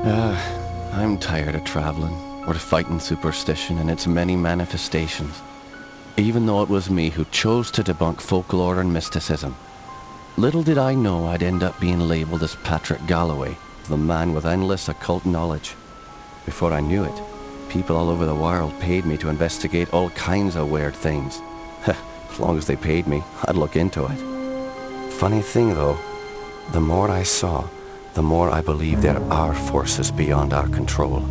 I'm tired of traveling, or fighting superstition in its many manifestations. Even though it was me who chose to debunk folklore and mysticism. Little did I know I'd end up being labelled as Patrick Galloway, the man with endless occult knowledge. Before I knew it, people all over the world paid me to investigate all kinds of weird things. As long as they paid me, I'd look into it. Funny thing though, the more I saw, the more I believe there are forces beyond our control.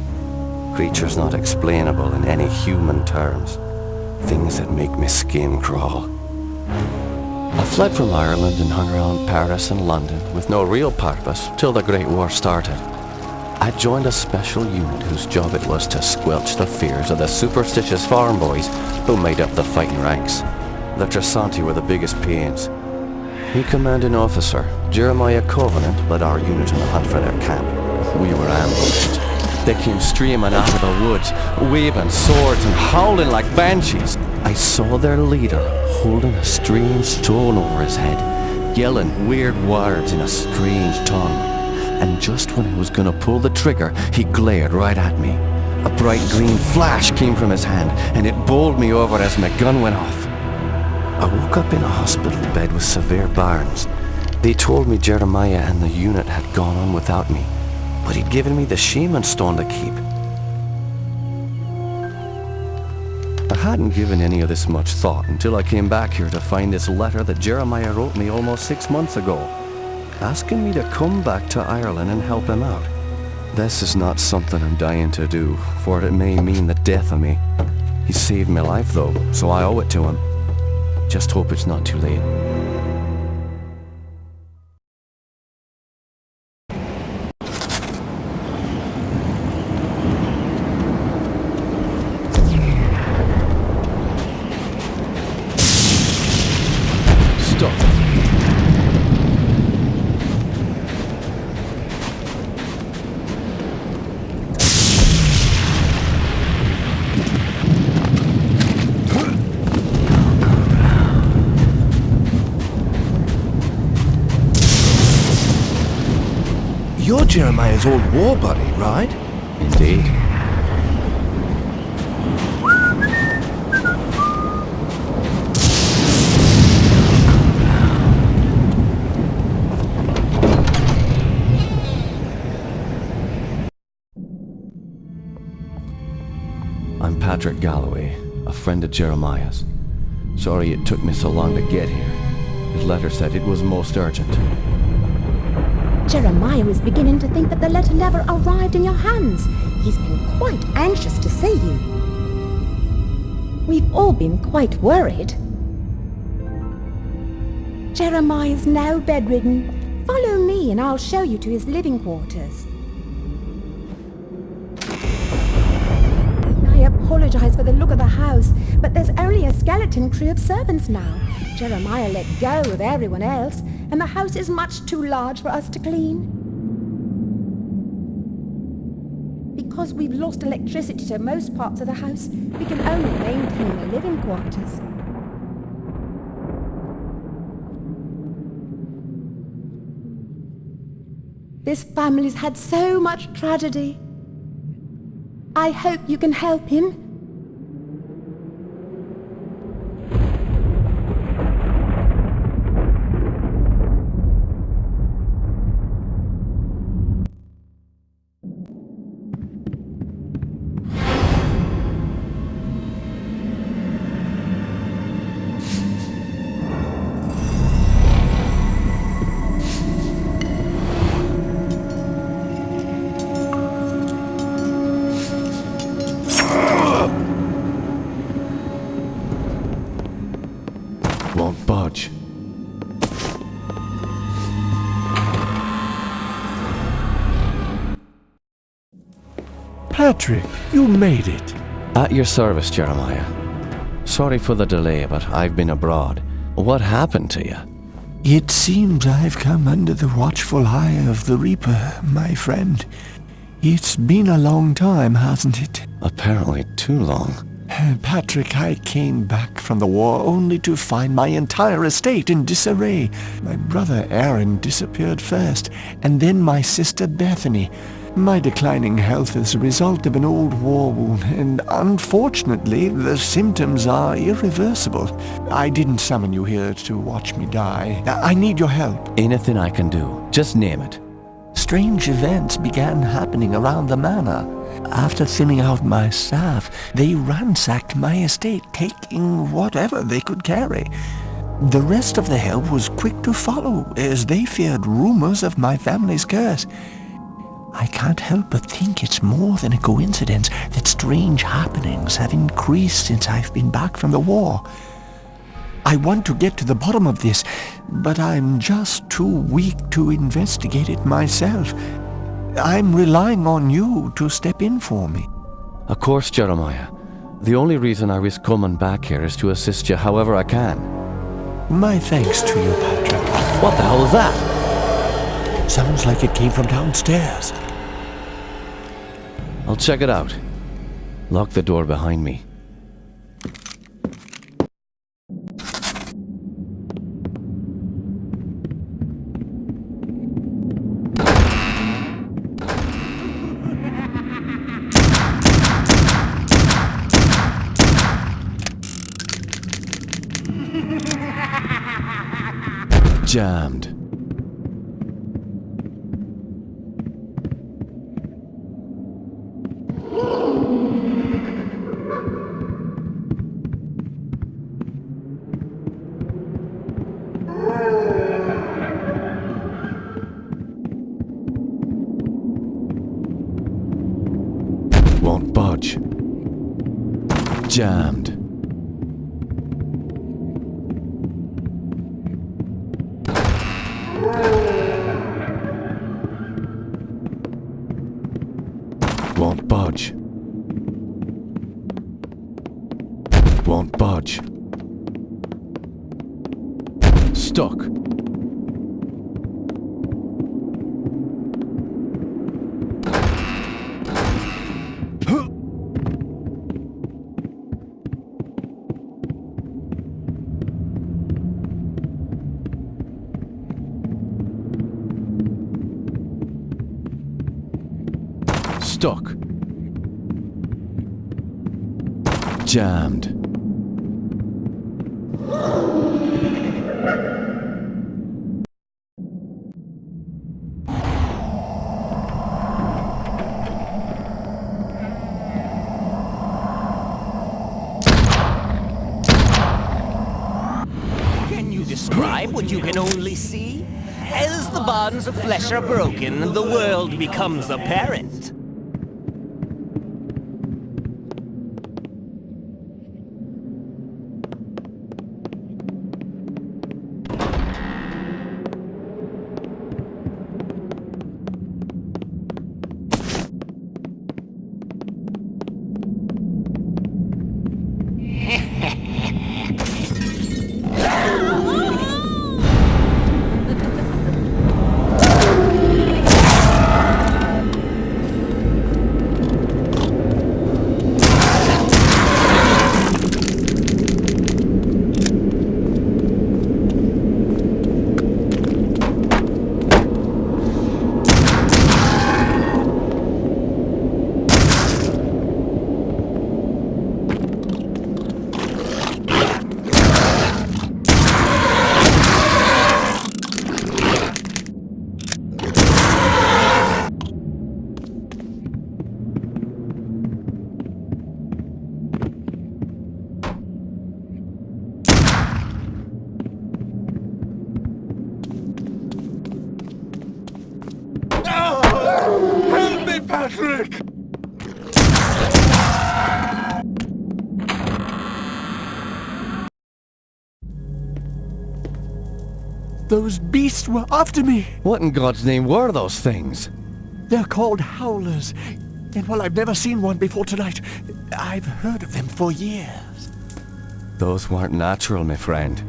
Creatures not explainable in any human terms. Things that make my skin crawl. I fled from Ireland and hung around Paris and London with no real purpose till the Great War started. I joined a special unit whose job it was to squelch the fears of the superstitious farm boys who made up the fighting ranks. The Trasanti were the biggest pains. The commanding officer, Jeremiah Covenant, led our unit on the hunt for their camp. We were ambushed. They came streaming out of the woods, waving swords and howling like banshees. I saw their leader holding a strange stone over his head, yelling weird words in a strange tongue. And just when I was gonna pull the trigger, he glared right at me. A bright green flash came from his hand, and it bowled me over as my gun went off. I woke up in a hospital bed with severe burns. They told me Jeremiah and the unit had gone on without me, but he'd given me the shaman stone to keep. I hadn't given any of this much thought until I came back here to find this letter that Jeremiah wrote me almost 6 months ago, asking me to come back to Ireland and help him out. This is not something I'm dying to do, for it may mean the death of me. He saved my life though, so I owe it to him. Just hope it's not too late. Stop. You're Jeremiah's old war buddy, right? Indeed. I'm Patrick Galloway, a friend of Jeremiah's. Sorry it took me so long to get here. His letter said it was most urgent. Jeremiah was beginning to think that the letter never arrived in your hands. He's been quite anxious to see you. We've all been quite worried. Jeremiah's now bedridden. Follow me and I'll show you to his living quarters. I apologize for the look of the house, but there's only a skeleton crew of servants now. Jeremiah let go of everyone else, and the house is much too large for us to clean. Because we've lost electricity to most parts of the house, we can only maintain the living quarters. This family's had so much tragedy. I hope you can help him. Won't budge. Patrick, you made it. At your service, Jeremiah. Sorry for the delay, but I've been abroad. What happened to you? It seems I've come under the watchful eye of the Reaper, my friend. It's been a long time, hasn't it? Apparently too long. Patrick, I came back from the war only to find my entire estate in disarray. My brother Aaron disappeared first, and then my sister Bethany. My declining health is a result of an old war wound, and unfortunately, the symptoms are irreversible. I didn't summon you here to watch me die. I need your help. Anything I can do. Just name it. Strange events began happening around the manor. After thinning out my staff, they ransacked my estate, taking whatever they could carry. The rest of the help was quick to follow, as they feared rumors of my family's curse. I can't help but think it's more than a coincidence that strange happenings have increased since I've been back from the war. I want to get to the bottom of this, but I'm just too weak to investigate it myself. I'm relying on you to step in for me. Of course, Jeremiah. The only reason I risk coming back here is to assist you however I can. My thanks to you, Patrick. What the hell was that? Sounds like it came from downstairs. I'll check it out. Lock the door behind me. Jammed. Won't budge. Jammed. Won't budge. Won't budge. Stuck. Stuck. Jammed. Can you describe what you can only see? As the bonds of flesh are broken, the world becomes apparent. Help me, Patrick! Those beasts were after me. What in God's name were those things? They're called howlers. And while I've never seen one before tonight, I've heard of them for years. Those weren't natural, my friend.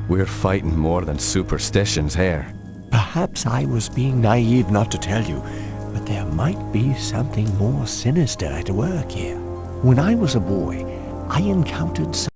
We're fighting more than superstitions here. Perhaps I was being naive not to tell you, but there might be something more sinister at work here. When I was a boy, I encountered some